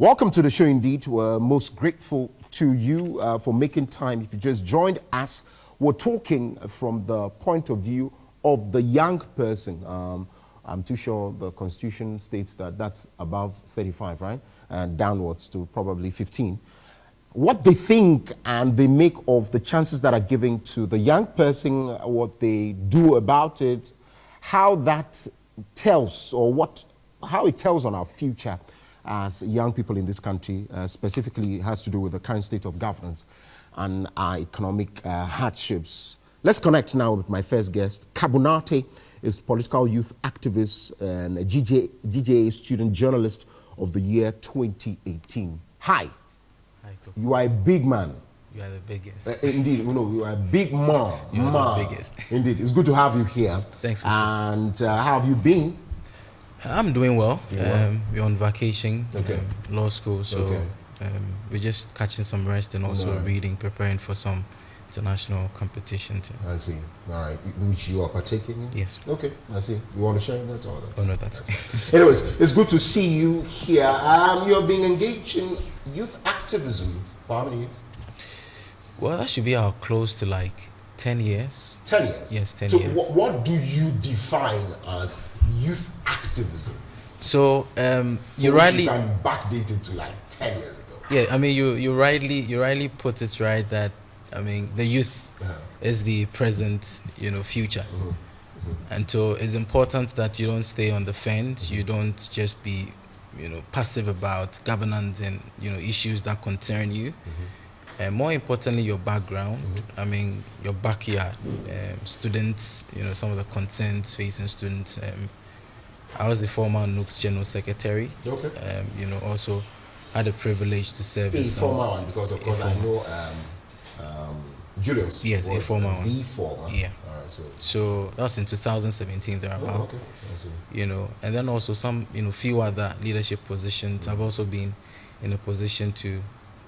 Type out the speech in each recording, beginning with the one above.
Welcome to the show indeed. We're most grateful to you for making time. If you just joined us, we're talking from the point of view of the young person. I'm too sure the Constitution states that that's above 35, right? And downwards to probably 15. What they think and they make of the chances that are given to the young person, what they do about it, how that tells or how it tells on our future as young people in this country, specifically has to do with the current state of governance and our economic hardships. Let's connect now with my first guest. Kabu Nartey is political youth activist and a GJA student journalist of the year 2018. Hi. Hi, Kabu. You are a big man. You are the biggest. Indeed, you are a big man. You are the biggest. Indeed, it's good to have you here. Thanks. And how have you been? I'm doing well. We're on vacation, law school, so we're just catching some rest and also reading, preparing for some international competition. I see. All right. Which you are partaking in? Yes. Okay, I see. You want to share that? Or oh, no, that's okay. Anyways, it's good to see you here. You're being engaged in youth activism for how many years? Well, that should be close to like 10 years. 10 years? Yes, 10 years. So what do you define as youth activism? So you rightly can backdate it to like 10 years ago. Yeah, I mean you rightly put it right that I mean the youth is the present, future. And so it's important that you don't stay on the fence, you don't just be passive about governance and issues that concern you. And more importantly, your background, I mean, your backyard, students, some of the concerns facing students. I was the former NUC's General Secretary. Okay. Also had the privilege to serve as a former one, because of course I know Julius. Yes, a former one. The former. Yeah. All right, so that was in 2017 thereabout. Oh, okay. I see. And then also some, few other leadership positions. I've also been in a position to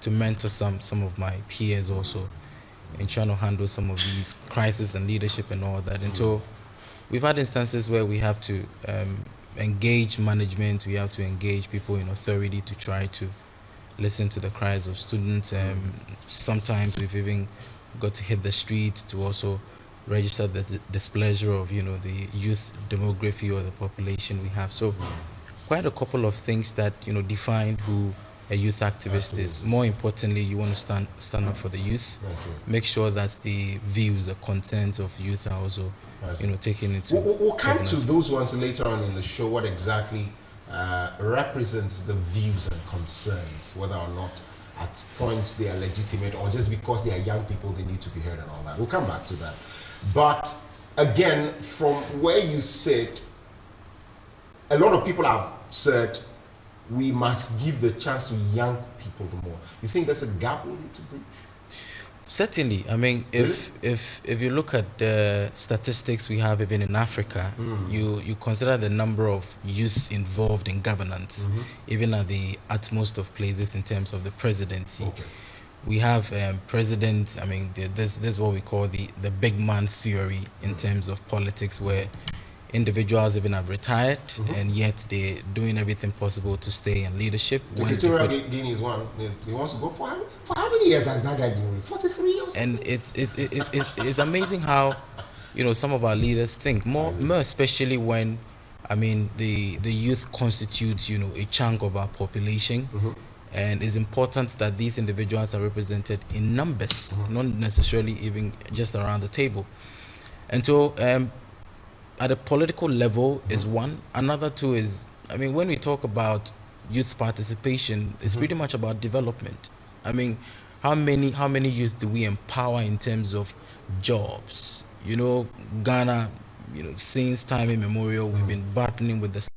mentor some of my peers also in trying to handle some of these crises and leadership and all that. And so we've had instances where we have to engage management, we have to engage people in authority to try to listen to the cries of students. Sometimes we've even got to hit the streets to also register the displeasure of the youth demography or the population we have. So quite a couple of things that define who a youth activist is. More importantly, you want to stand up for the youth. Make sure that the views, the content of youth are also taken into. We'll come to those ones later on in the show. What exactly represents the views and concerns, whether or not at points they are legitimate or just because they are young people they need to be heard and all that. We'll come back to that. But again, from where you sit, a lot of people have said we must give the chance to young people more. You think there's a gap we need to bridge? Certainly. I mean, if you look at the statistics we have even in Africa, you consider the number of youth involved in governance, even at the utmost of places in terms of the presidency. Okay. We have presidents, I mean, this is what we call the big man theory in terms of politics, where individuals even have retired and yet they're doing everything possible to stay in leadership. Equatorial Guinea is one. He wants to go for how many years has that guy been? 43 years. And it's amazing how some of our leaders think more especially when I mean the youth constitutes a chunk of our population. And it's important that these individuals are represented in numbers, not necessarily even just around the table. And so at a political level is one. Another two is, I mean, when we talk about youth participation, it's pretty much about development. I mean, how many youth do we empower in terms of jobs? Ghana, since time immemorial, we've been battling with the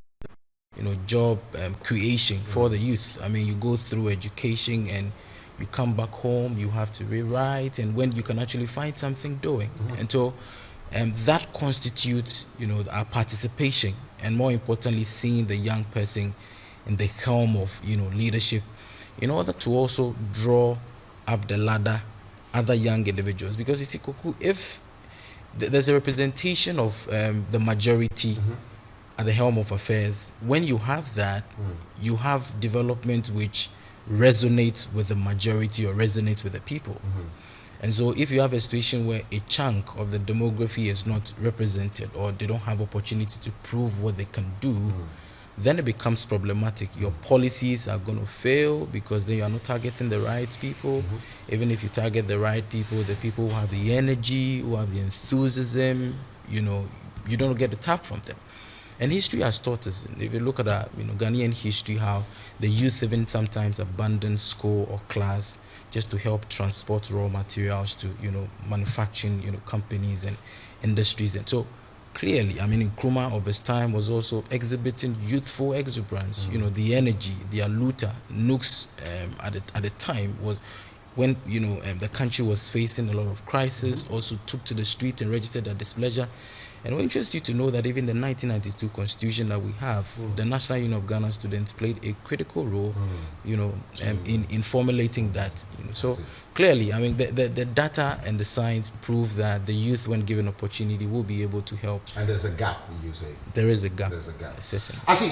job creation for the youth. I mean, you go through education and you come back home, you have to rewrite, and when you can actually find something doing. And so that constitutes, our participation, and more importantly, seeing the young person in the helm of, leadership, in order to also draw up the ladder other young individuals. Because you see, Kuku, if there's a representation of the majority at the helm of affairs, when you have that, you have development which resonates with the majority or resonates with the people. And so if you have a situation where a chunk of the demography is not represented or they don't have opportunity to prove what they can do, then it becomes problematic. Your policies are going to fail because then you are not targeting the right people. Even if you target the right people, the people who have the energy, who have the enthusiasm, you know, you don't get the tap from them. And history has taught us, if you look at our, Ghanaian history, how the youth even sometimes abandon school or class just to help transport raw materials to, manufacturing, companies and industries. And so clearly, Nkrumah of his time was also exhibiting youthful exuberance, the energy, the aluta. Nooks at the time was when, the country was facing a lot of crisis, also took to the street and registered their displeasure. And it will interest you to know that even the 1992 constitution that we have, the National Union of Ghana students played a critical role, in formulating that. So clearly, the data and the science prove that the youth, when given opportunity, will be able to help. And there's a gap, you say? There is a gap. There's a gap. Certainly. I see. So